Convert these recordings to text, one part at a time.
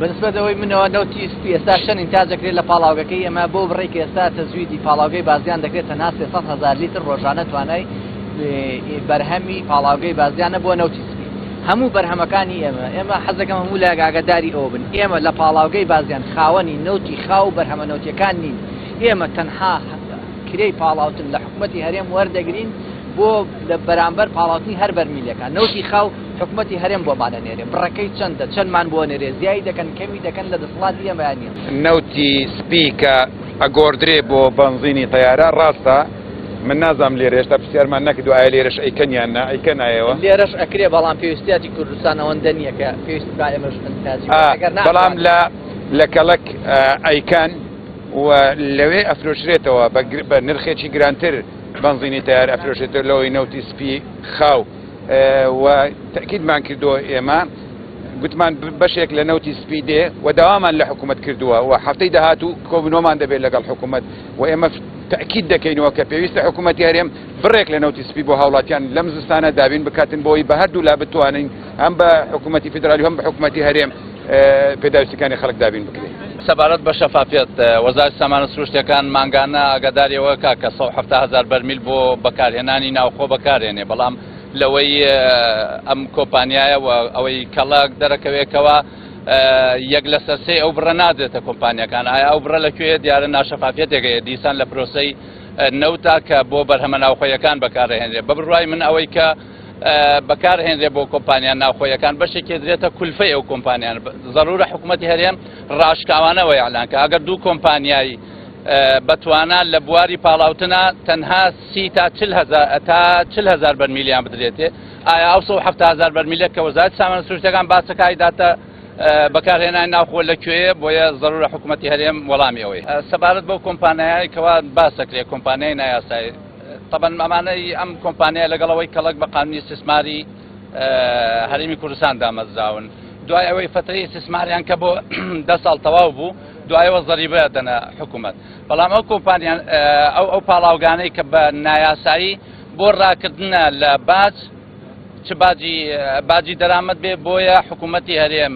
بەنسبەتەوەی منەوە نەوتی سپی ئێستا شەن ئینتاجەکرێت لە پاڵاوگەکەی ئەمە بۆ بڕێکی ئێستا تەزویدی پاڵاوگەی بازیان دەکرێت تەنها 300,000 لیتر ڕۆژانە توانای بەرهەمی پاڵاوگەی بازیانە بۆ نەوتی سپی. هەموو بەرهەمەکانی ئێمە حەزەکەم هەموو لە ئاگاداری ئەوە بن. ئێمە لە پاڵاوگەی بازیان خاوەنی نەوتی خاو بەرهەمە نەوتیەکان نین. ئێمە تەنها کرێی پاڵاوتن لە حکوومەتی هەرێم وەردەگرین بۆ لە بەرامبەر پاڵاوتنی هەر بەرمیلەکان. نەوتی خاو حکوومەتی هەرێم بۆمانە نێرێ، بڕەکەی چەندە، چەندمان بۆ نێرێ، زیایی دەکەن کەمی دەکەن لە دەسەڵاتی ئێمەیان نییە. نەوتی سپی کە ئەگۆڕدرێ بۆ بەنزینی تەیارە ڕاستە. من نازام لێرە هێشتا پرسیارمان نەکردو ئایا لێرەش ئەیکەنیان نا ئەیکەنایەوە. لێرەش ئەکرێ بەڵام پێویستیاتی کوردستان ئەوەندە نییە کە پێویست با ئێمەش بەڵام لە کەڵک ئەیکەن و لەوێ ئەفرۆشرێتەوە بە نرخێکی گرانتر بەنزینی تەیار ئەفرۆشێتەوە لەوەی نەوتی سپی خاو و تەکیدمان کردووە ئێمە گوتمان بەشێک لە نەوتی سپی دێ و داوامان لە حکوومەت کردووە و هەفتەی داهاتوو کۆبنەوەمان دەبێت لەگەڵ حکوومەت و ئێمە تأکید دەکەینەوە کە پێویستە حکوومەتی هەرێم بڕێک لە نەوتی سپی بۆ هاوڵاتیان لەم زستانە دابین بکاتن بۆی بە هەردوو لا بتوانین هەم بە حکوومەتی فیدرالی هەم بە حکوومەتی هەرێم پێداویستەکانی خەڵک دابین بکرێت. سەبارەت بە شەفافیت وەزارەتی سامانە سروشتیەکان مانگانە ئاگاداریەوە کە 170,000 بەرمیل بۆ بەکارهێنانی ناوخۆ بەکارهێنێ، بەڵام لەوەی ئەم کۆمپانیایە و ئەوەی کەڵک دەرەکەوێکەوە یەک لە سەرسەی ئەو بڕە نادرێتە کۆمپانیەکان. ئایا ئەو بڕە لەکوێ دیارە ناشەفافیتێکەیە دیسان لە پرۆسەی نەوتا کە بۆ بەرهەمە ناوخۆیەکان بەکارهێنرێ. بەبڕوای من ئەوەی کە بەکارهێنرێ بۆ کۆمپانیان ناوخۆیەکان بەشێکی درێتە کولفەی ئەو کۆمپانیان. ضرورە حکوومەتی هەرێم ڕاشکاوانەوەی ئەعلان کە ئەگەر دوو کۆمپانیایی بەتوانان لە بواری پاڵاوتنە تەنها 30 تا 40,000 بەرمیلیان بدرێتێ، ئایا ئەو 170,000 بەرمیلە کە وەزارەتی سامانە سروشتیەکان باسەکەی داتە بەکارهێنانی ناوخۆ لەکوێیە، بۆیە ضرورە حکوومەتی هەرێم وەڵامی ئەوەی. سەبارەت بەو کۆمپانیایی کەوا باسەکرێ کۆمپانیای نایاسایی، طبعا ئەمانەی ئەم کۆمپانیای لەگەڵەوەی کەڵک بە قانونی استثماری هەرێمی کوردستان دامەزراون، دوای ئەوەی فترەی استثماریان کە بۆ 10 ساڵ تەواو بوو، دوایەوە زەریبە دەنە حکوومەت. بەڵام ئەو کۆمپانیان ئەو پاڵاوگانەی کە بە نایاسایی بۆ ڕاکردنە لە چ باجی دەرامەت بێ، بۆیە حکوومەتی هەرێم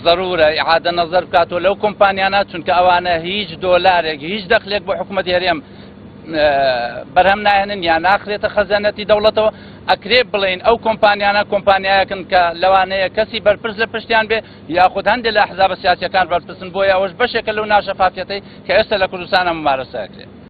ضرورە ئیعادە نەزەر بکاتەوە لەو کۆمپانیانە، چونکە ئەوانە هیچ دۆلارێک هیچ دەخلێک بۆ حکوومەتی هەرێم بەرهەم نایەنن یان ناخرێتە خەزانەتی دەوڵەتەوە. ئەکرێ بڵین ئەو کۆمپانیانە کۆمپانیایەکن کە لەوانەیە کەسی بەرپرس لە پشتیان بێ یاخود هەندێک لە ئەحزابە سیاسیەکان بەرپرسن، بۆیە ئەوەش بەشێکە لەو ناشەفافیەتەی کە ئێستا لە کوردستانە ممارەسە ئەکرێت.